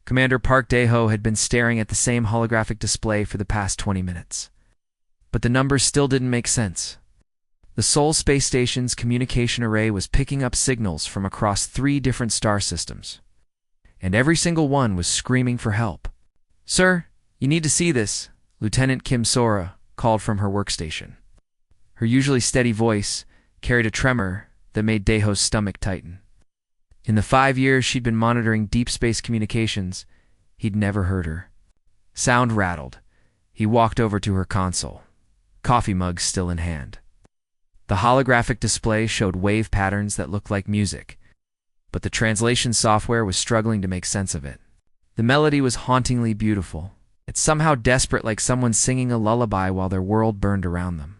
Commander Park Dae-ho had been staring at the same holographic display for the past 20 minutes. But the numbers still didn't make sense. The Seoul Space Station's communication array was picking up signals from across 3 different star systems. And every single one was screaming for help. "Sir, you need to see this," Lieutenant Kim Sora called from her workstation. Her usually steady voice carried a tremor that made Dae-ho's stomach tighten. In the 5 years she'd been monitoring deep space communications, he'd never heard her. Sound rattled. He walked over to her console, coffee mug still in hand. The holographic display showed wave patterns that looked like music, but the translation software was struggling to make sense of it. The melody was hauntingly beautiful. It's somehow desperate, like someone singing a lullaby while their world burned around them.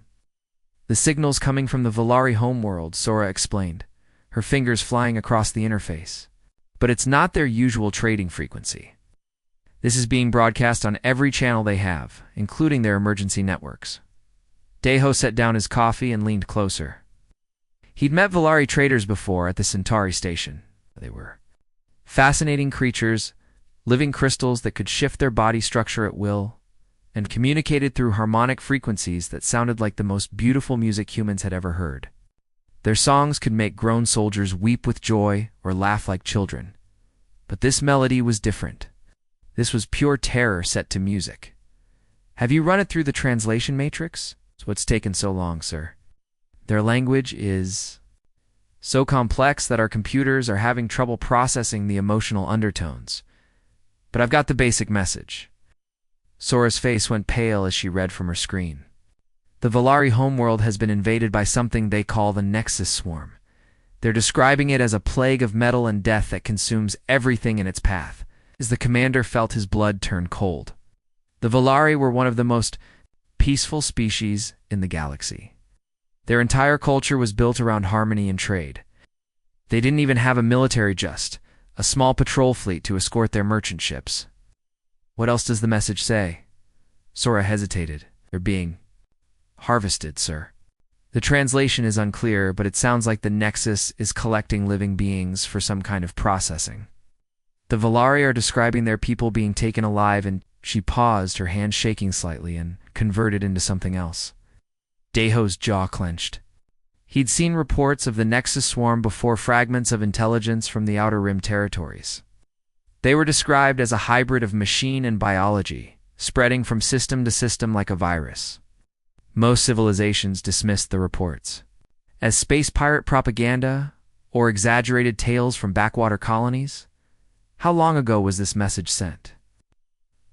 "The signal's coming from the Valari homeworld," Sora explained, her fingers flying across the interface. "But it's not their usual trading frequency. This is being broadcast on every channel they have, including their emergency networks." Dae-ho set down his coffee and leaned closer. He'd met Valari traders before at the Centauri station. They were fascinating creatures, living crystals that could shift their body structure at will, and communicated through harmonic frequencies that sounded like the most beautiful music humans had ever heard. Their songs could make grown soldiers weep with joy or laugh like children. But this melody was different. This was pure terror set to music. "Have you run it through the translation matrix?" "It's what's taken so long, sir. Their language is so complex that our computers are having trouble processing the emotional undertones. But I've got the basic message." Sora's face went pale as she read from her screen. "The Valari homeworld has been invaded by something they call the Nexus Swarm. They're describing it as a plague of metal and death that consumes everything in its path." As the commander felt his blood turn cold. The Valari were one of the most peaceful species in the galaxy. Their entire culture was built around harmony and trade. They didn't even have a military, just a small patrol fleet to escort their merchant ships. "What else does the message say?" Sora hesitated. "They're being harvested, sir." "The translation is unclear, but it sounds like the Nexus is collecting living beings for some kind of processing. The Valari are describing their people being taken alive," and she paused, her hand shaking slightly, "and converted into something else." Dae-ho's jaw clenched. He'd seen reports of the Nexus Swarm before, fragments of intelligence from the Outer Rim territories. They were described as a hybrid of machine and biology, spreading from system to system like a virus. Most civilizations dismissed the reports as space pirate propaganda or exaggerated tales from backwater colonies. How long ago was this message sent?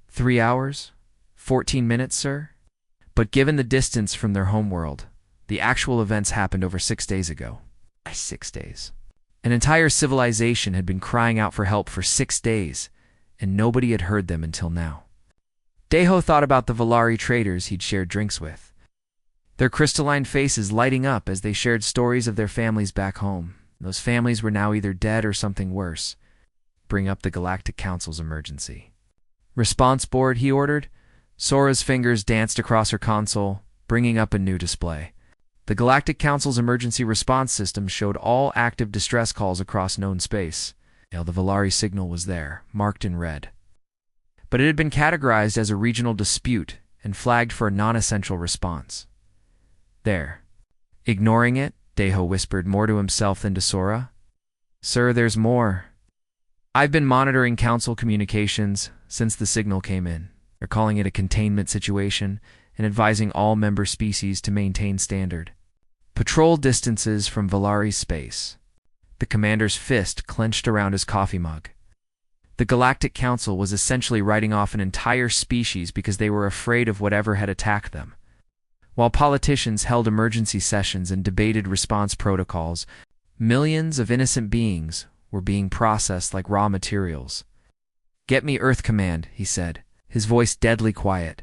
3 hours? 14 minutes, sir? But given the distance from their homeworld, the actual events happened over 6 days ago. 6 days. An entire civilization had been crying out for help for 6 days, and nobody had heard them until now. Dae-ho thought about the Valari traders he'd shared drinks with, their crystalline faces lighting up as they shared stories of their families back home. Those families were now either dead or something worse. "Bring up the Galactic Council's emergency response board," he ordered. Sora's fingers danced across her console, bringing up a new display. The Galactic Council's emergency response system showed all active distress calls across known space. The Valari signal was there, marked in red. But it had been categorized as a regional dispute and flagged for a non-essential response. "There." Ignoring it, Dae-ho whispered more to himself than to Sora. "Sir, there's more. I've been monitoring Council communications since the signal came in. They're calling it a containment situation and advising all member species to maintain standard patrol distances from Valari space." The commander's fist clenched around his coffee mug. The Galactic Council was essentially writing off an entire species because they were afraid of whatever had attacked them. While politicians held emergency sessions and debated response protocols, millions of innocent beings were being processed like raw materials. "Get me Earth Command," he said, his voice deadly quiet.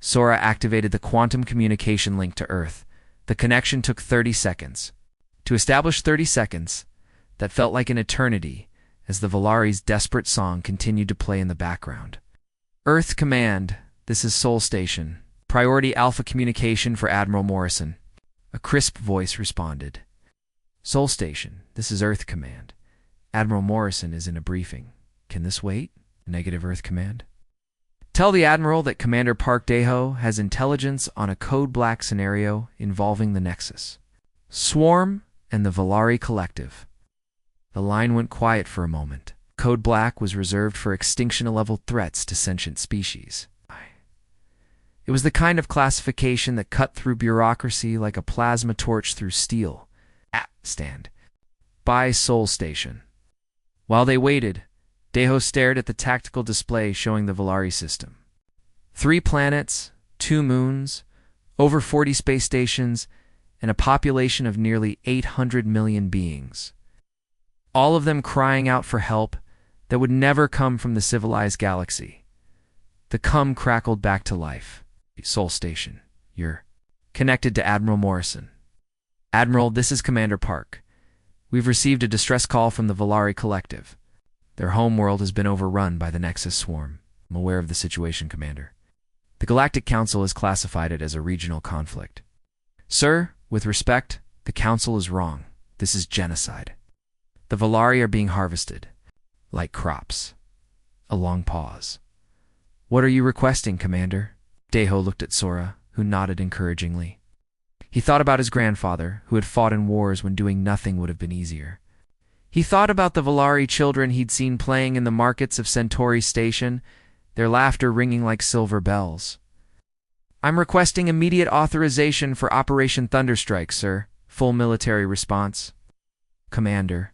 Sora activated the quantum communication link to Earth. The connection took 30 seconds. To establish 30 seconds, that felt like an eternity as the Valari's desperate song continued to play in the background. "Earth Command, this is Seoul Station. Priority Alpha communication for Admiral Morrison." A crisp voice responded. "Seoul Station, this is Earth Command. Admiral Morrison is in a briefing. Can this wait?" Negative Earth Command. Tell the Admiral that Commander Park Daeho has intelligence on a Code Black scenario involving the Nexus, Swarm, and the Valari Collective. The line went quiet for a moment. Code Black was reserved for extinction-level threats to sentient species. It was the kind of classification that cut through bureaucracy like a plasma torch through steel. Stand by Sol Station. While they waited, Daeho stared at the tactical display showing the Valari system. 3 planets, 2 moons, over 40 space stations, and a population of nearly 800 million beings. All of them crying out for help that would never come from the civilized galaxy. The cum crackled back to life. Sol Station, you're connected to Admiral Morrison. Admiral, this is Commander Park. We've received a distress call from the Valari Collective. Their homeworld has been overrun by the Nexus Swarm. I'm aware of the situation, Commander. The Galactic Council has classified it as a regional conflict. Sir, with respect, the Council is wrong. This is genocide. The Valari are being harvested, like crops. A long pause. What are you requesting, Commander? Daeho looked at Sora, who nodded encouragingly. He thought about his grandfather, who had fought in wars when doing nothing would have been easier. He thought about the Valari children he'd seen playing in the markets of Centauri Station, their laughter ringing like silver bells. I'm requesting immediate authorization for Operation Thunderstrike, sir. Full military response. Commander,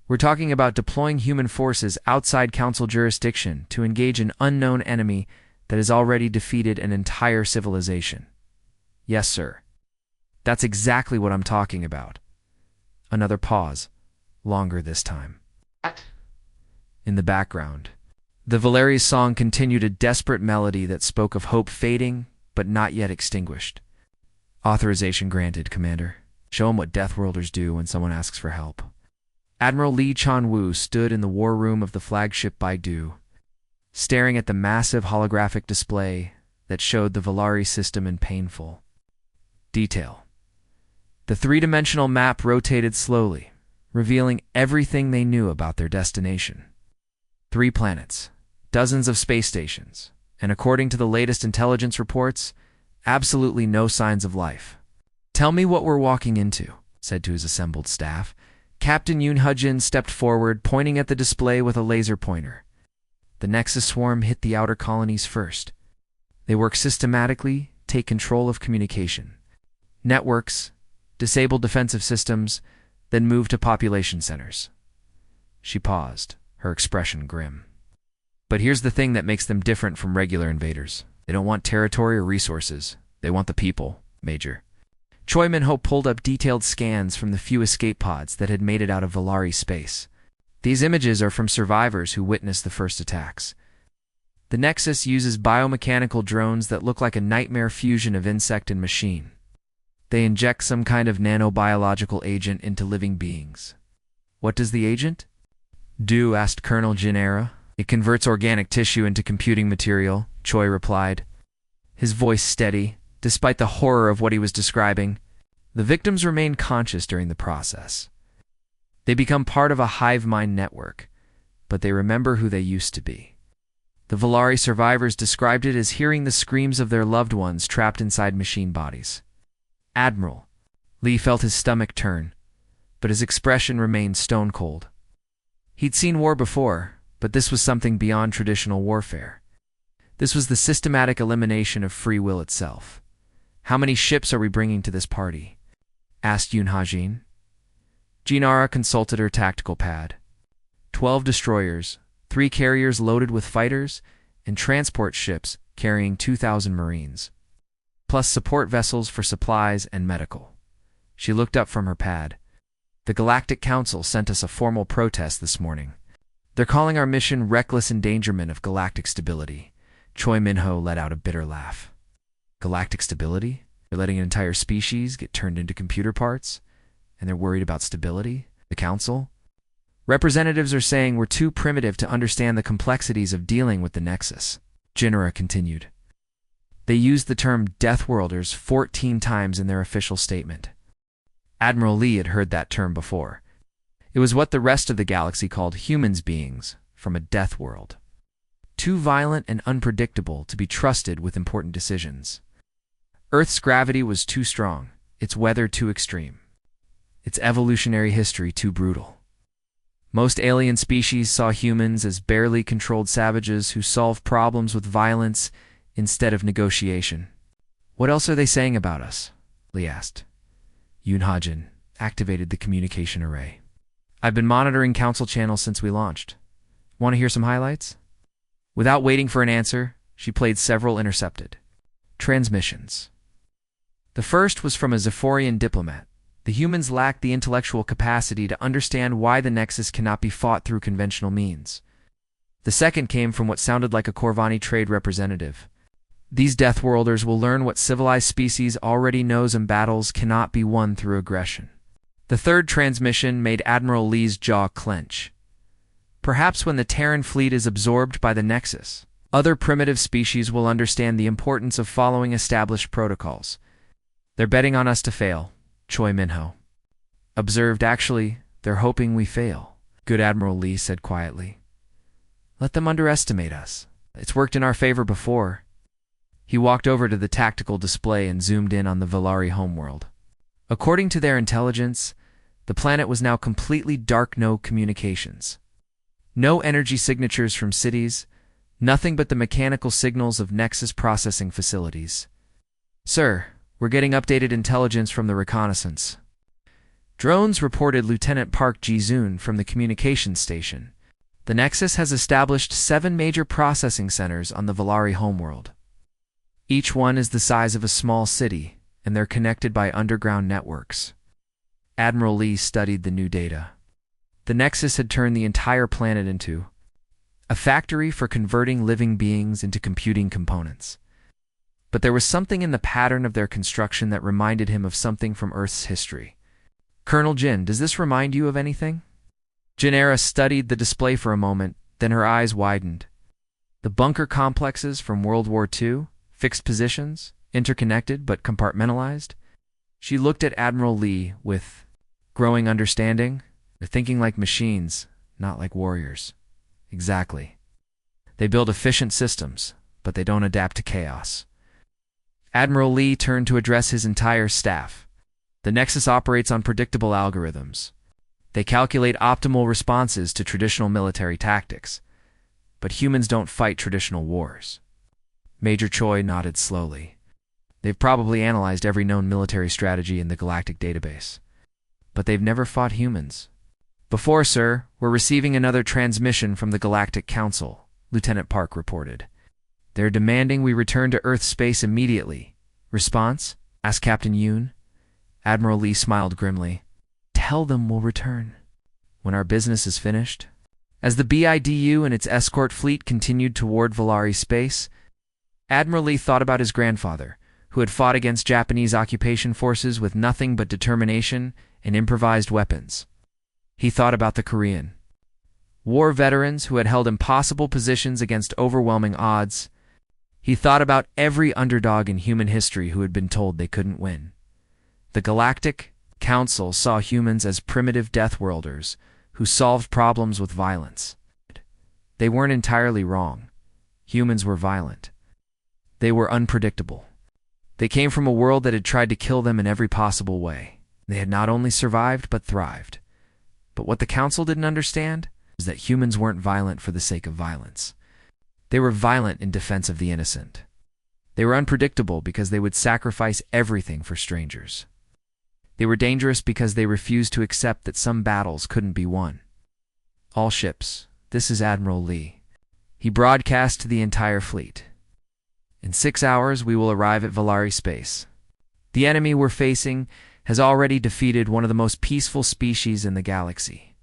we're talking about deploying human forces outside Council jurisdiction to engage an unknown enemy that has already defeated an entire civilization. Yes, sir. That's exactly what I'm talking about. Another pause. Longer this time. In the background, the Valeri's song continued a desperate melody that spoke of hope fading, but not yet extinguished. Authorization granted, Commander. Show him what Deathworlders do when someone asks for help. Admiral Lee Chan-woo stood in the war room of the flagship Baidu, staring at the massive holographic display that showed the Valari system in painful detail. The 3-dimensional map rotated slowly, revealing everything they knew about their destination. 3 planets, dozens of space stations, and according to the latest intelligence reports, absolutely no signs of life. Tell me what we're walking into, said to his assembled staff. Captain Yoon Hujin stepped forward, pointing at the display with a laser pointer. The Nexus Swarm hit the outer colonies first. They work systematically, take control of communication, networks, disable defensive systems, then move to population centers. She paused, her expression grim. But here's the thing that makes them different from regular invaders. They don't want territory or resources. They want the people, Major. Choi Min-ho pulled up detailed scans from the few escape pods that had made it out of Valari space. These images are from survivors who witnessed the first attacks. The Nexus uses biomechanical drones that look like a nightmare fusion of insect and machine. They inject some kind of nanobiological agent into living beings. What does the agent do? Asked Colonel Jinera. It converts organic tissue into computing material, Choi replied, his voice steady, despite the horror of what he was describing. The victims remain conscious during the process. They become part of a hive mind network, but they remember who they used to be. The Valari survivors described it as hearing the screams of their loved ones trapped inside machine bodies. Admiral, Lee felt his stomach turn, but his expression remained stone cold. He'd seen war before, but this was something beyond traditional warfare. This was the systematic elimination of free will itself. How many ships are we bringing to this party? Asked Yoon Ha-jin. Jinara consulted her tactical pad. 12 destroyers, 3 carriers loaded with fighters, and transport ships carrying 2,000 Marines, plus support vessels for supplies and medical. She looked up from her pad. The Galactic Council sent us a formal protest this morning. They're calling our mission reckless endangerment of galactic stability. Choi Min-ho let out a bitter laugh. Galactic stability? They're letting an entire species get turned into computer parts? And they're worried about stability? The Council? Representatives are saying we're too primitive to understand the complexities of dealing with the Nexus. Jinra continued. They used the term Deathworlders 14 times in their official statement. Admiral Lee had heard that term before. It was what the rest of the galaxy called humans beings from a death world. too violent and unpredictable to be trusted with important decisions. Earth's gravity was too strong, its weather too extreme, its evolutionary history too brutal. Most alien species saw humans as barely controlled savages who solve problems with violence instead of negotiation. "What else are they saying about us?" Lee asked. Yoon activated the communication array. "I've been monitoring Council channels since we launched. Want to hear some highlights?" Without waiting for an answer, she played several intercepted transmissions. The first was from a Zephorian diplomat. The humans lacked the intellectual capacity to understand why the Nexus cannot be fought through conventional means. The second came from what sounded like a Corvani trade representative. "These Deathworlders will learn what civilized species already knows, and battles cannot be won through aggression." The third transmission made Admiral Lee's jaw clench. "Perhaps when the Terran fleet is absorbed by the Nexus, other primitive species will understand the importance of following established protocols. They're betting on us to fail," Choi Minho observed. "Actually, they're hoping we fail," Good Admiral Lee said quietly. "Let them underestimate us. It's worked in our favor before." He walked over to the tactical display and zoomed in on the Valari homeworld. According to their intelligence, the planet was now completely dark, no communications. No energy signatures from cities, nothing but the mechanical signals of Nexus processing facilities. "Sir, we're getting updated intelligence from the reconnaissance drones," reported Lieutenant Park Ji-zoon from the communications station. "The Nexus has established 7 major processing centers on the Valari homeworld. Each one is the size of a small city, and they're connected by underground networks." Admiral Lee studied the new data. The Nexus had turned the entire planet into a factory for converting living beings into computing components. But there was something in the pattern of their construction that reminded him of something from Earth's history. "Colonel Jin, does this remind you of anything?" Jinera studied the display for a moment, then her eyes widened. "The bunker complexes from World War II? Fixed positions, interconnected but compartmentalized?" She looked at Admiral Lee with growing understanding. "They're thinking like machines, not like warriors." "Exactly. They build efficient systems, but they don't adapt to chaos." Admiral Lee turned to address his entire staff. "The Nexus operates on predictable algorithms. They calculate optimal responses to traditional military tactics. But humans don't fight traditional wars." Major Choi nodded slowly. "They've probably analyzed every known military strategy in the Galactic database. But they've never fought humans." "Before, sir, we're receiving another transmission from the Galactic Council," Lieutenant Park reported. "They're demanding we return to Earth space immediately." "Response?" asked Captain Yoon. Admiral Lee smiled grimly. "Tell them we'll return when our business is finished." As the BIDU and its escort fleet continued toward Valari space, Admiral Lee thought about his grandfather, who had fought against Japanese occupation forces with nothing but determination and improvised weapons. He thought about the Korean War veterans who had held impossible positions against overwhelming odds. He thought about every underdog in human history who had been told they couldn't win. The Galactic Council saw humans as primitive Deathworlders who solved problems with violence. They weren't entirely wrong. Humans were violent. They were unpredictable. They came from a world that had tried to kill them in every possible way. They had not only survived, but thrived. But what the Council didn't understand was that humans weren't violent for the sake of violence. They were violent in defense of the innocent. They were unpredictable because they would sacrifice everything for strangers. They were dangerous because they refused to accept that some battles couldn't be won. "All ships, this is Admiral Lee." He broadcast to the entire fleet. "In 6 hours, we will arrive at Valari space. The enemy we're facing has already defeated one of the most peaceful species in the galaxy.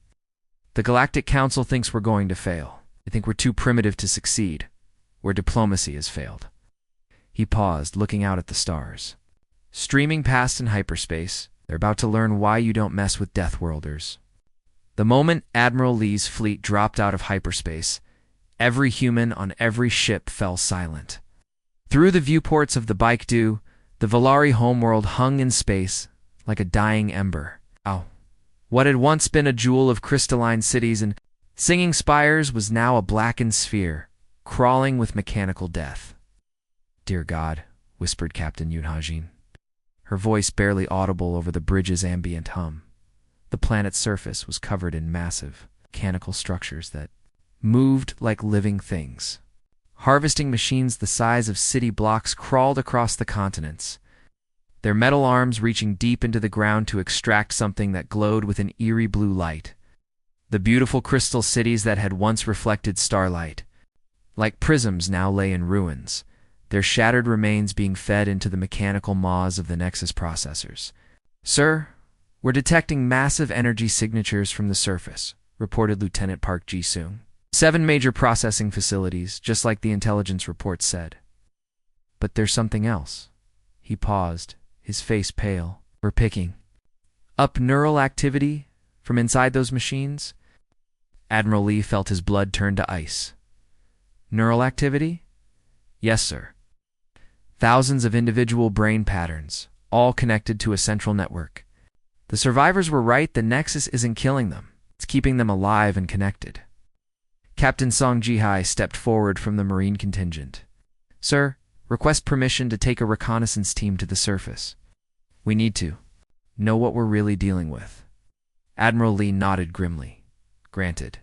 The Galactic Council thinks we're going to fail. They think we're too primitive to succeed, where diplomacy has failed." He paused, looking out at the stars. "Streaming past in hyperspace, they're about to learn why you don't mess with Deathworlders." The moment Admiral Lee's fleet dropped out of hyperspace, every human on every ship fell silent. Through the viewports of the Baekdu, the Valari homeworld hung in space like a dying ember. What had once been a jewel of crystalline cities and singing spires was now a blackened sphere, crawling with mechanical death. "Dear God," whispered Captain Yunhajin, her voice barely audible over the bridge's ambient hum. The planet's surface was covered in massive, mechanical structures that moved like living things. Harvesting machines the size of city blocks crawled across the continents, their metal arms reaching deep into the ground to extract something that glowed with an eerie blue light. The beautiful crystal cities that had once reflected starlight, like prisms, now lay in ruins, their shattered remains being fed into the mechanical maws of the Nexus processors. "Sir, we're detecting massive energy signatures from the surface," reported Lieutenant Park Ji-sung. "7 major processing facilities, just like the intelligence report said. But there's something else." He paused, his face pale. "We're picking up neural activity from inside those machines." Admiral Lee felt his blood turn to ice. "Neural activity?" "Yes, sir. Thousands of individual brain patterns, all connected to a central network. The survivors were right, the Nexus isn't killing them. It's keeping them alive and connected." Captain Song Ji-hai stepped forward from the Marine contingent. "Sir, request permission to take a reconnaissance team to the surface. We need to know what we're really dealing with." Admiral Lee nodded grimly. "Granted.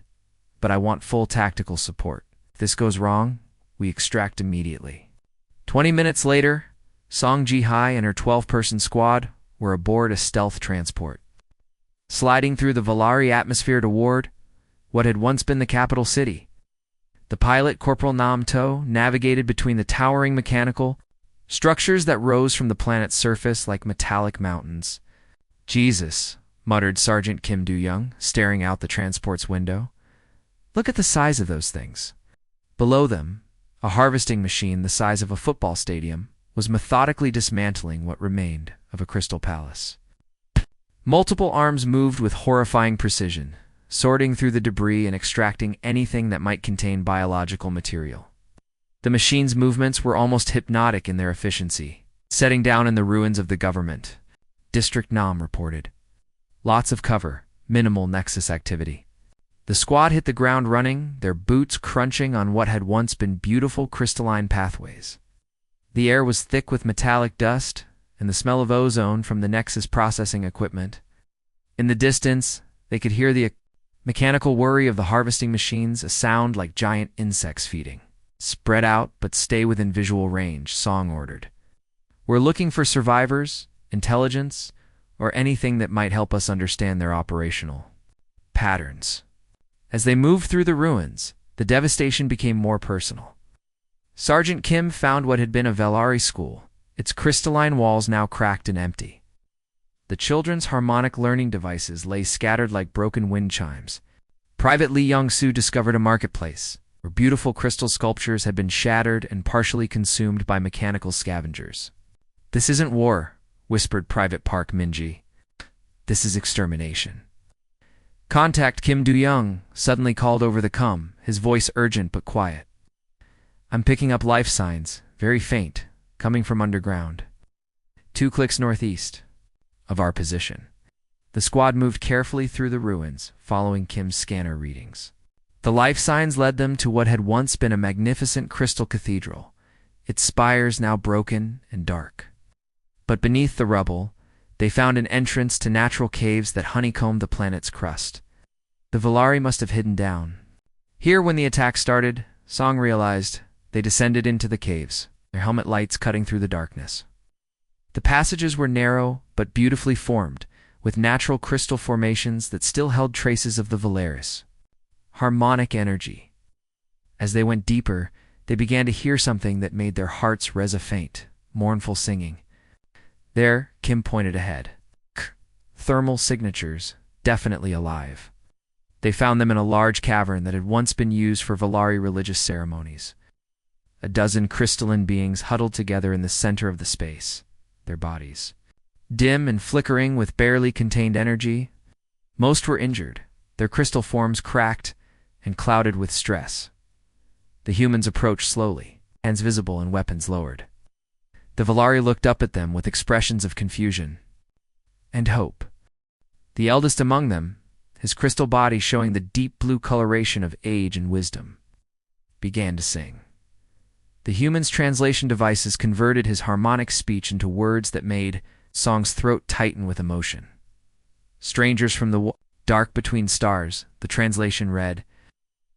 But I want full tactical support. If this goes wrong, we extract immediately." 20 minutes later, Song Ji-hai and her 12-person squad were aboard a stealth transport. Sliding through the Valari atmosphere toward what had once been the capital city, the pilot, Corporal Nam To, navigated between the towering mechanical structures that rose from the planet's surface like metallic mountains. "Jesus," muttered Sergeant Kim Do-young, staring out the transport's window. "Look at the size of those things." Below them, a harvesting machine the size of a football stadium was methodically dismantling what remained of a crystal palace. Multiple arms moved with horrifying precision, sorting through the debris and extracting anything that might contain biological material. The machine's movements were almost hypnotic in their efficiency. "Setting down in the ruins of the government," District Nam reported. "Lots of cover, minimal Nexus activity." The squad hit the ground running, their boots crunching on what had once been beautiful crystalline pathways. The air was thick with metallic dust and the smell of ozone from the Nexus processing equipment. In the distance, they could hear the mechanical whirring of the harvesting machines, a sound like giant insects feeding. "Spread out, but stay within visual range," Song ordered. "We're looking for survivors, intelligence, or anything that might help us understand their operational patterns." As they moved through the ruins, the devastation became more personal. Sergeant Kim found what had been a Valari school, its crystalline walls now cracked and empty. The children's harmonic learning devices lay scattered like broken wind chimes. Private Lee Young-soo discovered a marketplace, where beautiful crystal sculptures had been shattered and partially consumed by mechanical scavengers. "This isn't war," whispered Private Park Min-ji. "This is extermination." Contact Kim Do-young suddenly called over the comm, his voice urgent but quiet. "I'm picking up life signs, very faint, coming from underground. 2 clicks northeast of our position." The squad moved carefully through the ruins, following Kim's scanner readings. The life signs led them to what had once been a magnificent crystal cathedral, its spires now broken and dark. But beneath the rubble, they found an entrance to natural caves that honeycombed the planet's crust. The Valari must have hidden down here when the attack started. Song realized. They descended into the caves, their helmet lights cutting through the darkness. The passages were narrow but beautifully formed, with natural crystal formations that still held traces of the Valaris. Harmonic energy. As they went deeper, they began to hear something that made their hearts res a faint, mournful singing. There, Kim pointed ahead. Thermal signatures, definitely alive. They found them in a large cavern that had once been used for Valari religious ceremonies. A dozen crystalline beings huddled together in the center of the space, their bodies dim and flickering with barely contained energy. Most were injured, their crystal forms cracked and clouded with stress. The humans approached slowly, hands visible and weapons lowered. The Valari looked up at them with expressions of confusion and hope. The eldest among them, his crystal body showing the deep blue coloration of age and wisdom, began to sing. The human's translation devices converted his harmonic speech into words that made Song's throat tighten with emotion. Strangers from the dark between stars, the translation read,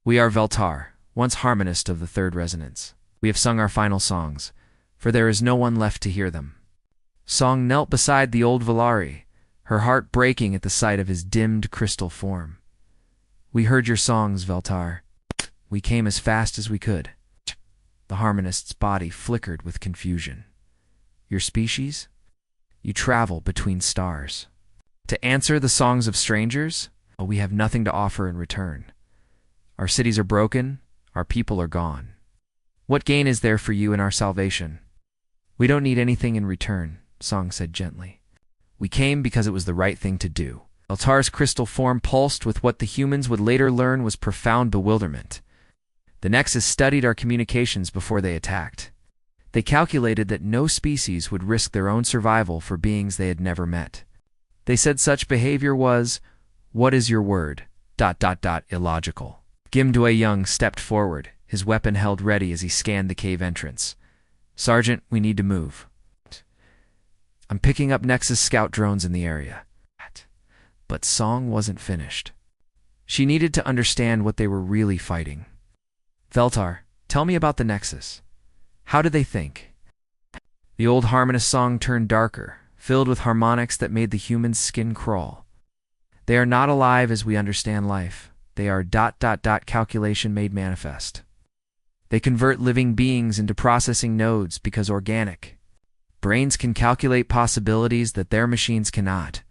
"We are Veltar, once harmonist of the third resonance. We have sung our final songs, for there is no one left to hear them." Song knelt beside the old Valari, her heart breaking at the sight of his dimmed crystal form. "We heard your songs, Veltar. We came as fast as we could." The harmonist's body flickered with confusion. "Your species? You travel between stars. To answer the songs of strangers? Oh, we have nothing to offer in return. Our cities are broken, our people are gone. What gain is there for you in our salvation?" "We don't need anything in return," Song said gently. "We came because it was the right thing to do." Veltar's crystal form pulsed with what the humans would later learn was profound bewilderment. The Nexus studied our communications before they attacked. They calculated that no species would risk their own survival for beings they had never met. They said such behavior was, "What is your word? ... illogical." Gimdue Young stepped forward, his weapon held ready as he scanned the cave entrance. "Sergeant, we need to move. I'm picking up Nexus scout drones in the area." But Song wasn't finished. She needed to understand what they were really fighting. "Veltar, tell me about the Nexus. How do they think?" The old harmonist Song turned darker, filled with harmonics that made the human's skin crawl. "They are not alive as we understand life. They are ... calculation made manifest. They convert living beings into processing nodes because organic. Brains can calculate possibilities that their machines cannot.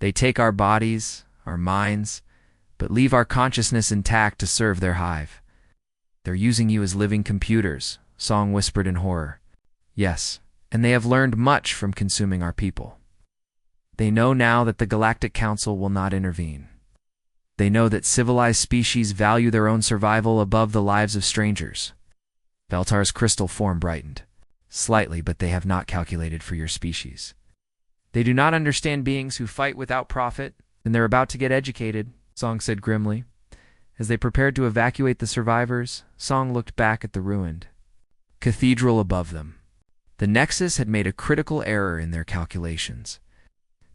They take our bodies, our minds, but leave our consciousness intact to serve their hive." "They're using you as living computers," Song whispered in horror. "Yes, and they have learned much from consuming our people. They know now that the Galactic Council will not intervene. They know that civilized species value their own survival above the lives of strangers." Veltar's crystal form brightened. "Slightly, but they have not calculated for your species. They do not understand beings who fight without profit, and they're about to get educated," Song said grimly. As they prepared to evacuate the survivors, Song looked back at the ruined cathedral above them. The Nexus had made a critical error in their calculations.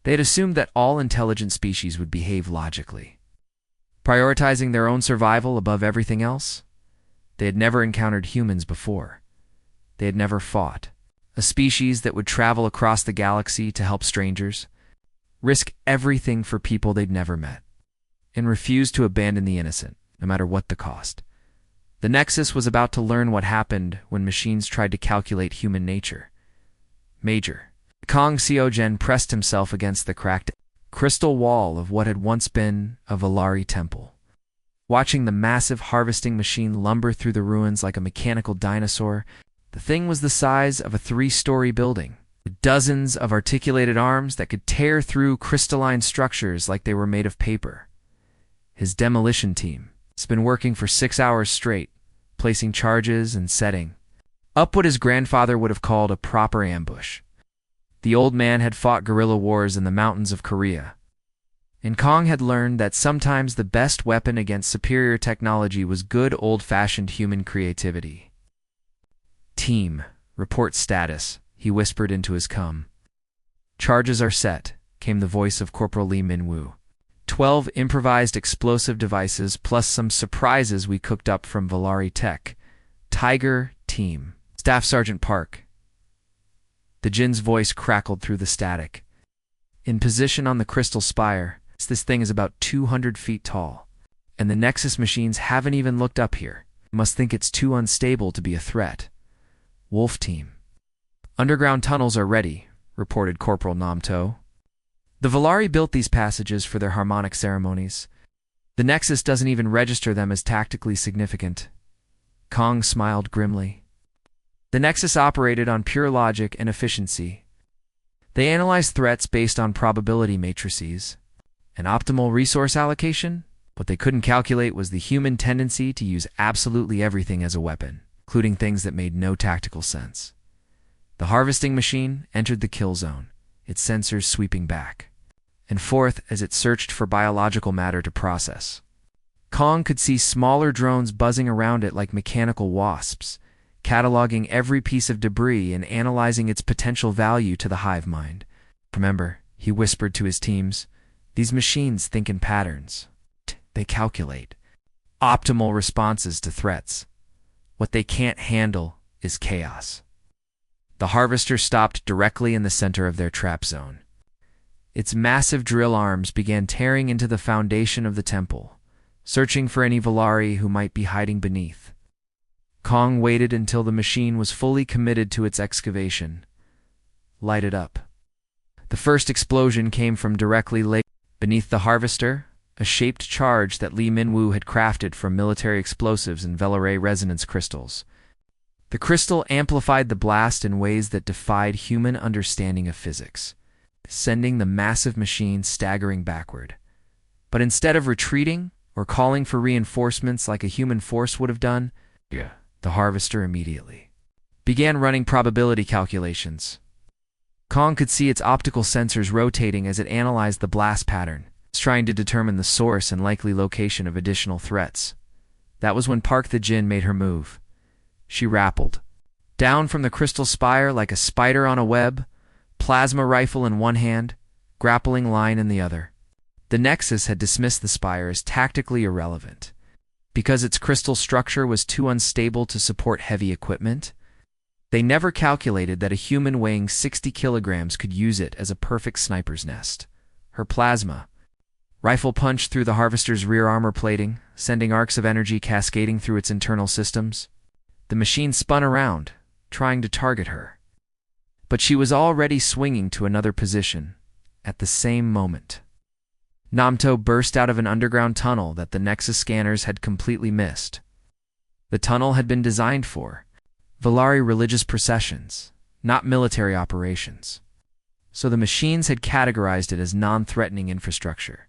They had assumed that all intelligent species would behave logically, prioritizing their own survival above everything else. They had never encountered humans before. They had never fought. A species that would travel across the galaxy to help strangers, risk everything for people they'd never met, and refuse to abandon the innocent, no matter what the cost. The Nexus was about to learn what happened when machines tried to calculate human nature. Major Kong Seogen pressed himself against the cracked crystal wall of what had once been a Valari temple. Watching the massive harvesting machine lumber through the ruins like a mechanical dinosaur, the thing was the size of a 3-story building, with dozens of articulated arms that could tear through crystalline structures like they were made of paper. His demolition team has been working for 6 hours straight, placing charges and setting up what his grandfather would have called a proper ambush. The old man had fought guerrilla wars in the mountains of Korea, and Kong had learned that sometimes the best weapon against superior technology was good old-fashioned human creativity. "Team, report status," he whispered into his com. "Charges are set," came the voice of Corporal Lee Minwoo. 12 improvised explosive devices plus some surprises we cooked up from Valari Tech. Tiger, team. Staff Sergeant Park. The Jin's voice crackled through the static. "In position on the crystal spire. This thing is about 200 feet tall, and the Nexus machines haven't even looked up here. Must think it's too unstable to be a threat." Wolf Team. "Underground tunnels are ready," reported Corporal Namto. "The Valari built these passages for their harmonic ceremonies. The Nexus doesn't even register them as tactically significant." Kong smiled grimly. The Nexus operated on pure logic and efficiency. They analyzed threats based on probability matrices. An optimal resource allocation? What they couldn't calculate was the human tendency to use absolutely everything as a weapon, including things that made no tactical sense. The harvesting machine entered the kill zone, its sensors sweeping back and forth as it searched for biological matter to process. Kong could see smaller drones buzzing around it like mechanical wasps, cataloging every piece of debris and analyzing its potential value to the hive mind. Remember, he whispered to his teams, these machines think in patterns. They calculate optimal responses to threats. What they can't handle is chaos. The harvester stopped directly in the center of their trap zone. Its massive drill arms began tearing into the foundation of the temple, searching for any Volari who might be hiding beneath. Kong waited until the machine was fully committed to its excavation. Light it up. The first explosion came from directly beneath the harvester, a shaped charge that Li Minwu had crafted from military explosives and Velaray resonance crystals. The crystal amplified the blast in ways that defied human understanding of physics, sending the massive machine staggering backward. But instead of retreating or calling for reinforcements like a human force would have done, the harvester immediately began running probability calculations. Kong could see its optical sensors rotating as it analyzed the blast pattern, trying to determine the source and likely location of additional threats. That was when Park the Jinn made her move. She rappelled down from the crystal spire like a spider on a web, plasma rifle in one hand, grappling line in the other. The Nexus had dismissed the spire as tactically irrelevant. Because its crystal structure was too unstable to support heavy equipment, they never calculated that a human weighing 60 kilograms could use it as a perfect sniper's nest. Her plasma rifle punched through the harvester's rear armor plating, sending arcs of energy cascading through its internal systems. The machine spun around, trying to target her. But she was already swinging to another position at the same moment. Namto burst out of an underground tunnel that the Nexus scanners had completely missed. The tunnel had been designed for Volari religious processions, not military operations. So the machines had categorized it as non-threatening infrastructure.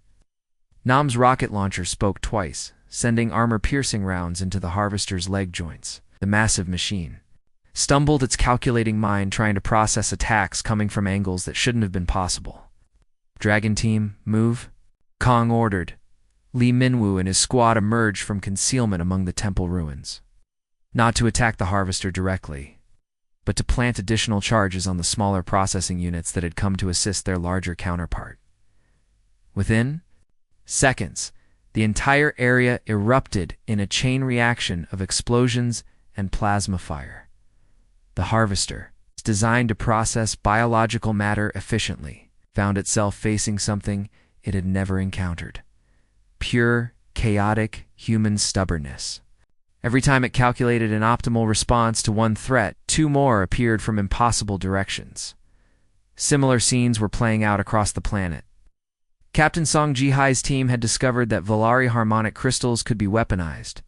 Nam's rocket launcher spoke twice, sending armor-piercing rounds into the harvester's leg joints. The massive machine stumbled its calculating mind trying to process attacks coming from angles that shouldn't have been possible. Dragon Team, move, Kong ordered. Li Minwu and his squad emerged from concealment among the temple ruins. Not to attack the harvester directly, but to plant additional charges on the smaller processing units that had come to assist their larger counterpart. Within seconds, the entire area erupted in a chain reaction of explosions and plasma fire. The harvester, designed to process biological matter efficiently, found itself facing something it had never encountered. Pure, chaotic human stubbornness. Every time it calculated an optimal response to one threat, two more appeared from impossible directions. Similar scenes were playing out across the planet. Captain Song Jihai's team had discovered that Volari harmonic crystals could be weaponized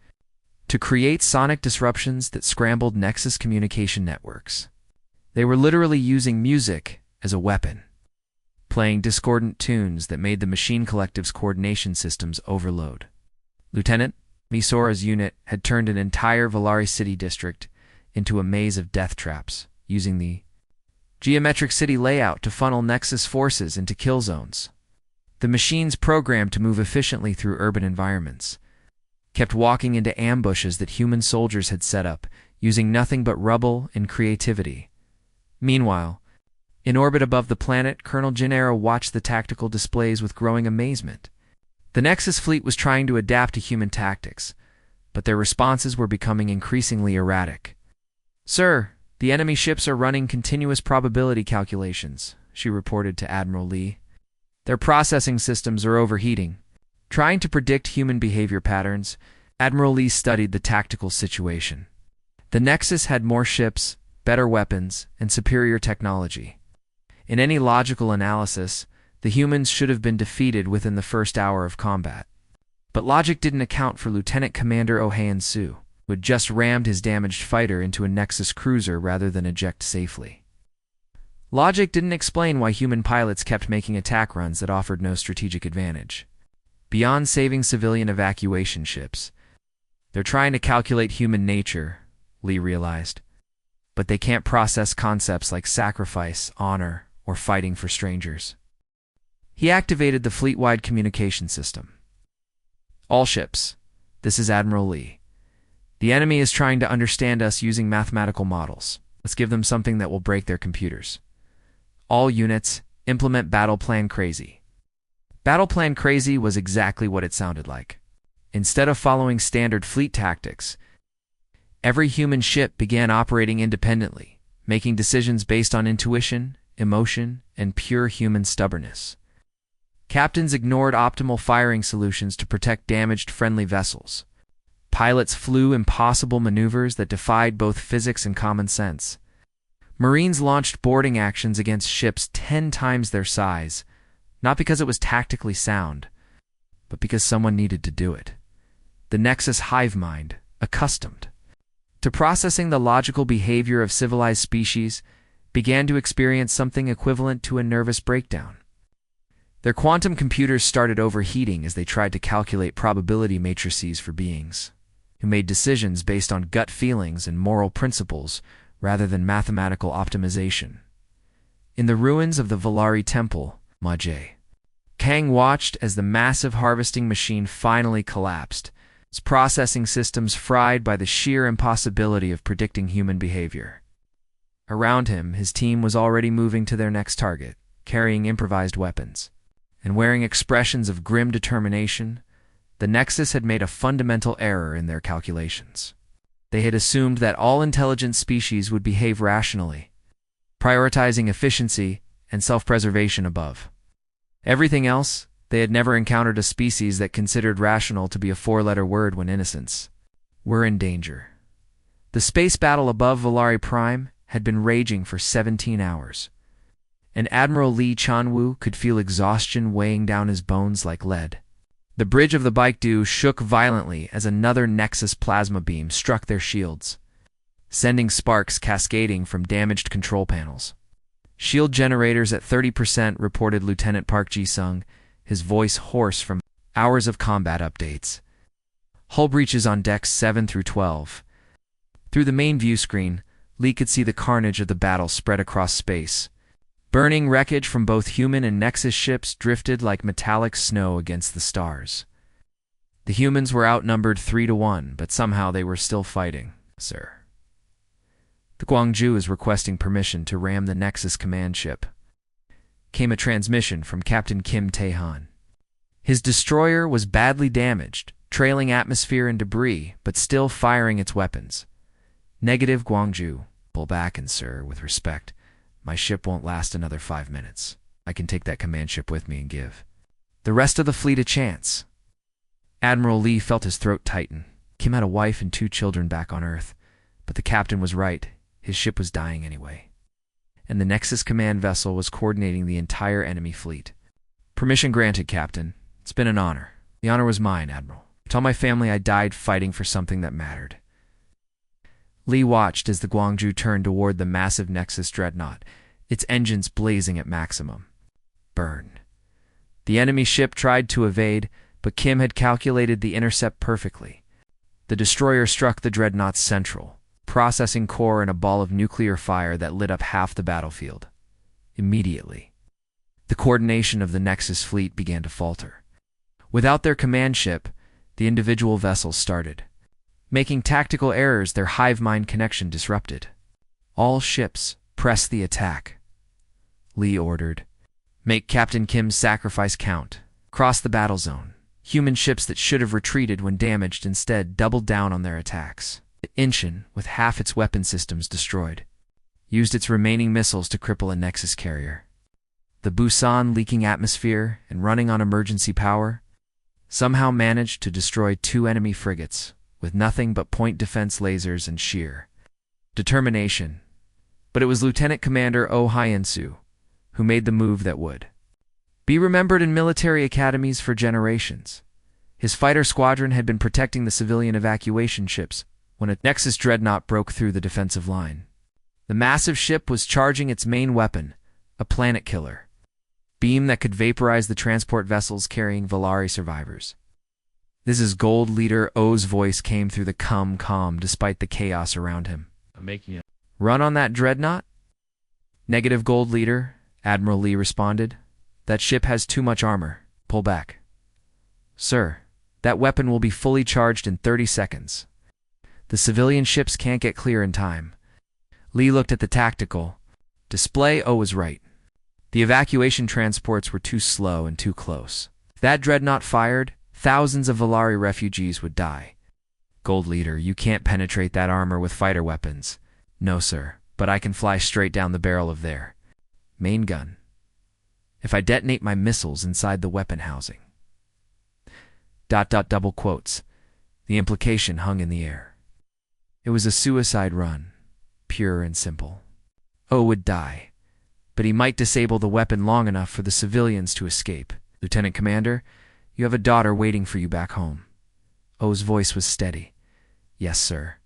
to create sonic disruptions that scrambled Nexus communication networks. They were literally using music as a weapon, playing discordant tunes that made the machine collective's coordination systems overload. Lieutenant Misora's unit had turned an entire Volari city district into a maze of death traps, using the geometric city layout to funnel Nexus forces into kill zones. The machines programmed to move efficiently through urban environments kept walking into ambushes that human soldiers had set up, using nothing but rubble and creativity. Meanwhile, in orbit above the planet, Colonel Gennaro watched the tactical displays with growing amazement. The Nexus fleet was trying to adapt to human tactics, but their responses were becoming increasingly erratic. "Sir, the enemy ships are running continuous probability calculations," she reported to Admiral Li. "Their processing systems are overheating." Trying to predict human behavior patterns, Admiral Li studied the tactical situation. The Nexus had more ships, better weapons, and superior technology. In any logical analysis, the humans should have been defeated within the first hour of combat. But logic didn't account for Lieutenant Commander Ohayan Su, who had just rammed his damaged fighter into a Nexus cruiser rather than eject safely. Logic didn't explain why human pilots kept making attack runs that offered no strategic advantage. Beyond saving civilian evacuation ships, they're trying to calculate human nature, Li realized. But they can't process concepts like sacrifice, honor, or fighting for strangers. He activated the fleet-wide communication system. "All ships, This is Admiral Lee. The enemy is trying to understand us using mathematical models. Let's give them something that will break their computers. All units, implement Battle Plan Crazy. Battle Plan Crazy was exactly what it sounded like. Instead of following standard fleet tactics, every human ship began operating independently, making decisions based on intuition, emotion, and pure human stubbornness. Captains ignored optimal firing solutions to protect damaged friendly vessels. Pilots flew impossible maneuvers that defied both physics and common sense. Marines launched boarding actions against ships 10 times their size, not because it was tactically sound, but because someone needed to do it. The Nexus hive mind, accustomed to processing the logical behavior of civilized species, began to experience something equivalent to a nervous breakdown. Their quantum computers started overheating as they tried to calculate probability matrices for beings who made decisions based on gut feelings and moral principles rather than mathematical optimization. In the ruins of the Valari Temple, Majay, Kang watched as the massive harvesting machine finally collapsed, its processing systems fried by the sheer impossibility of predicting human behavior. Around him, his team was already moving to their next target, carrying improvised weapons. And wearing expressions of grim determination, the Nexus had made a fundamental error in their calculations. They had assumed that all intelligent species would behave rationally, prioritizing efficiency and self-preservation above everything else. They had never encountered a species that considered rational to be a four-letter word when innocents were in danger. The space battle above Valari Prime had been raging for 17 hours. And Admiral Lee Chanwoo could feel exhaustion weighing down his bones like lead. The bridge of the Baekdu shook violently as another Nexus plasma beam struck their shields, sending sparks cascading from damaged control panels. Shield generators at 30%, reported Lieutenant Park Ji-sung, his voice hoarse from hours of combat updates. Hull breaches on decks 7 through 12. Through the main view screen, Lee could see the carnage of the battle spread across space. Burning wreckage from both human and Nexus ships drifted like metallic snow against the stars. The humans were outnumbered 3-1, but somehow they were still fighting. Sir, the Gwangju is requesting permission to ram the Nexus command ship. Came a transmission from Captain Kim Tae-han. His destroyer was badly damaged, trailing atmosphere and debris, but still firing its weapons. Negative, Gwangju. Pull back, and sir, with respect, my ship won't last another 5 minutes. I can take that command ship with me and give the rest of the fleet a chance. Admiral Lee felt his throat tighten. Kim had a wife and 2 children back on Earth, but the captain was right. His ship was dying anyway. And the Nexus command vessel was coordinating the entire enemy fleet. Permission granted, Captain. It's been an honor. The honor was mine, Admiral. Tell my family I died fighting for something that mattered. Lee watched as the Gwangju turned toward the massive Nexus dreadnought, its engines blazing at maximum. Burn. The enemy ship tried to evade, but Kim had calculated the intercept perfectly. The destroyer struck the dreadnought's central, processing core in a ball of nuclear fire that lit up half the battlefield. Immediately, the coordination of the Nexus fleet began to falter. Without their command ship, the individual vessels started making tactical errors, their hive mind connection disrupted. All ships, press the attack, Lee ordered. Make Captain Kim's sacrifice count. Cross the battle zone. Human ships that should have retreated when damaged instead doubled down on their attacks. The Incheon, with half its weapon systems destroyed, used its remaining missiles to cripple a Nexus carrier. The Busan, leaking atmosphere and running on emergency power, somehow managed to destroy 2 enemy frigates with nothing but point defense lasers and sheer determination. But it was Lieutenant Commander Oh Hyun-soo who made the move that would be remembered in military academies for generations. His fighter squadron had been protecting the civilian evacuation ships when a Nexus dreadnought broke through the defensive line. The massive ship was charging its main weapon, a planet killer beam that could vaporize the transport vessels carrying Valari survivors. This is Gold Leader O's voice came through the comm despite the chaos around him. I'm making it. Run on that dreadnought? Negative, Gold Leader, Admiral Lee responded. That ship has too much armor. Pull back. Sir, That weapon will be fully charged in 30 seconds. The civilian ships can't get clear in time. Lee looked at the tactical display. O was right. The evacuation transports were too slow and too close. If that dreadnought fired, thousands of Volari refugees would die. Gold Leader, you can't penetrate that armor with fighter weapons. No, sir, but I can fly straight down the barrel of their main gun if I detonate my missiles inside the weapon housing. ... double quotes. The implication hung in the air. It was a suicide run, pure and simple. O would die, but he might disable the weapon long enough for the civilians to escape. Lieutenant Commander, you have a daughter waiting for you back home. O's voice was steady. Yes, sir.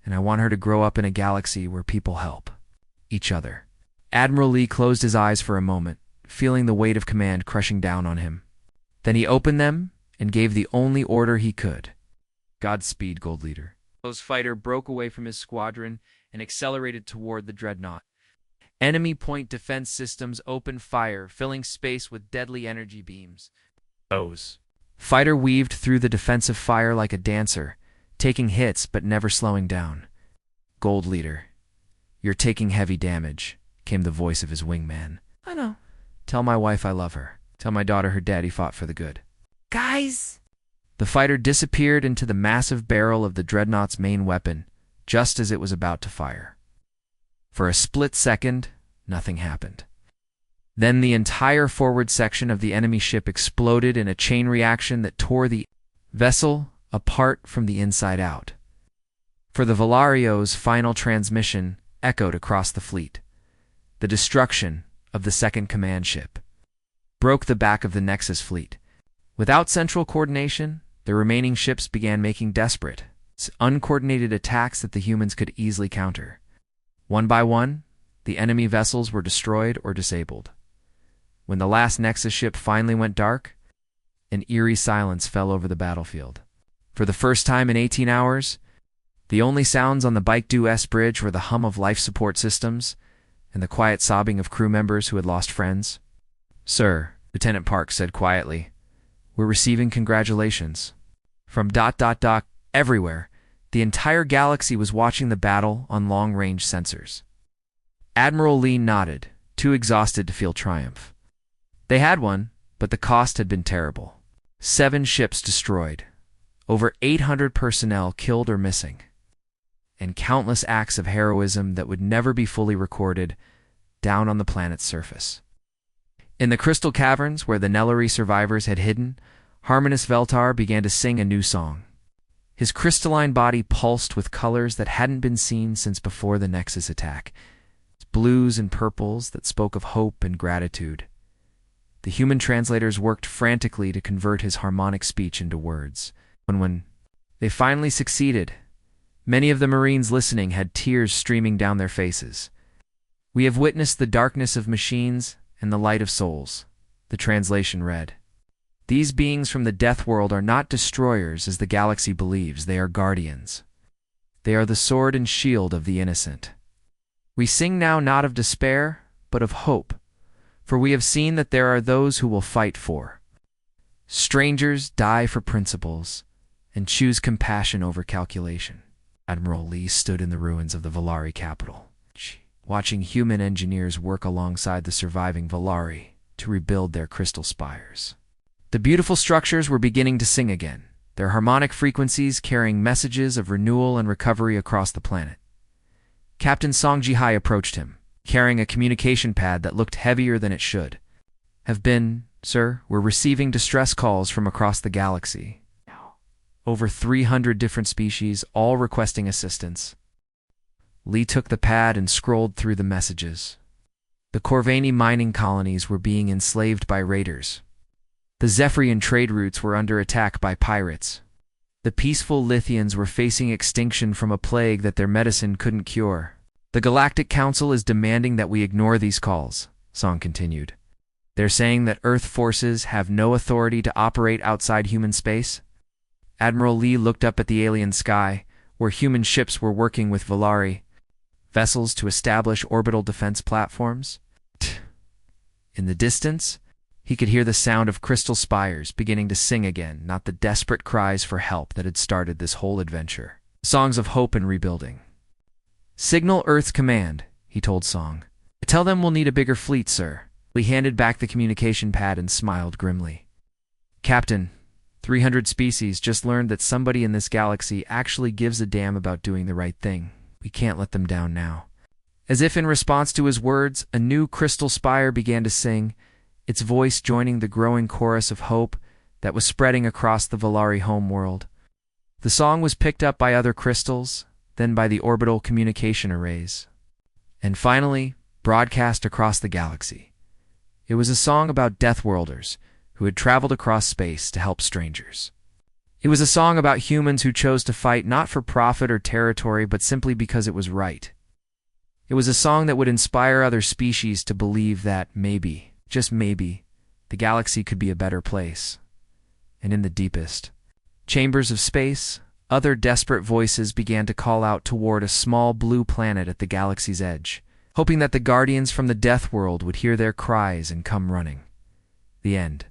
And I want her to grow up in a galaxy where people help each other. Admiral Lee closed his eyes for a moment, feeling the weight of command crushing down on him. Then he opened them and gave the only order he could. Godspeed, Gold Leader. O's fighter broke away from his squadron and accelerated toward the dreadnought. Enemy point defense systems opened fire, filling space with deadly energy beams. O's fighter weaved through the defensive fire like a dancer, taking hits but never slowing down. Gold Leader, you're taking heavy damage, came the voice of his wingman. I know. Tell my wife I love her. Tell my daughter her daddy fought for the good. Guys! The fighter disappeared into the massive barrel of the dreadnought's main weapon, just as it was about to fire. For a split second, nothing happened. Then the entire forward section of the enemy ship exploded in a chain reaction that tore the vessel apart from the inside out. For the Volario's final transmission echoed across the fleet. The destruction of the second command ship broke the back of the Nexus fleet. Without central coordination, the remaining ships began making desperate, uncoordinated attacks that the humans could easily counter. One by one, the enemy vessels were destroyed or disabled. When the last Nexus ship finally went dark, an eerie silence fell over the battlefield. For the first time in 18 hours, the only sounds on the Baekdu S bridge were the hum of life support systems and the quiet sobbing of crew members who had lost friends. Sir, Lieutenant Park said quietly, we're receiving congratulations. From ... everywhere, the entire galaxy was watching the battle on long-range sensors. Admiral Lee nodded, too exhausted to feel triumph. They had won, but the cost had been terrible. 7 ships destroyed, over 800 personnel killed or missing, and countless acts of heroism that would never be fully recorded down on the planet's surface. In the crystal caverns where the Nellery survivors had hidden, Harmonious Veltar began to sing a new song. His crystalline body pulsed with colors that hadn't been seen since before the Nexus attack, blues and purples that spoke of hope and gratitude. The human translators worked frantically to convert his harmonic speech into words. When they finally succeeded, many of the Marines listening had tears streaming down their faces. We have witnessed the darkness of machines and the light of souls, the translation read. These beings from the death world are not destroyers as the galaxy believes, they are guardians. They are the sword and shield of the innocent. We sing now not of despair, but of hope, for we have seen that there are those who will fight for. Strangers die for principles and choose compassion over calculation. Admiral Lee stood in the ruins of the Volari capital, watching human engineers work alongside the surviving Volari to rebuild their crystal spires. The beautiful structures were beginning to sing again, their harmonic frequencies carrying messages of renewal and recovery across the planet. Captain Song Ji-hai approached him, carrying a communication pad that looked heavier than it should. Sir, we're receiving distress calls from across the galaxy. Over 300 different species, all requesting assistance. Lee took the pad and scrolled through the messages. The Corvani mining colonies were being enslaved by raiders. The Zephyrian trade routes were under attack by pirates. The peaceful Lithians were facing extinction from a plague that their medicine couldn't cure. The Galactic Council is demanding that we ignore these calls, Song continued. They're saying that Earth forces have no authority to operate outside human space. Admiral Lee looked up at the alien sky, where human ships were working with Volari vessels to establish orbital defense platforms. In the distance, He could hear the sound of crystal spires beginning to sing again, not the desperate cries for help that had started this whole adventure. Songs of hope and rebuilding. "Signal Earth's command," he told Song. "Tell them we'll need a bigger fleet, sir." He handed back the communication pad and smiled grimly. "Captain, 300 species just learned that somebody in this galaxy actually gives a damn about doing the right thing. We can't let them down now." As if in response to his words, a new crystal spire began to sing, its voice joining the growing chorus of hope that was spreading across the Valari homeworld. The song was picked up by other crystals, then by the orbital communication arrays, and finally broadcast across the galaxy. It was a song about Deathworlders who had traveled across space to help strangers. It was a song about humans who chose to fight not for profit or territory, but simply because it was right. It was a song that would inspire other species to believe that maybe, just maybe, the galaxy could be a better place. And in the deepest chambers of space, other desperate voices began to call out toward a small blue planet at the galaxy's edge, hoping that the guardians from the death world would hear their cries and come running. The end.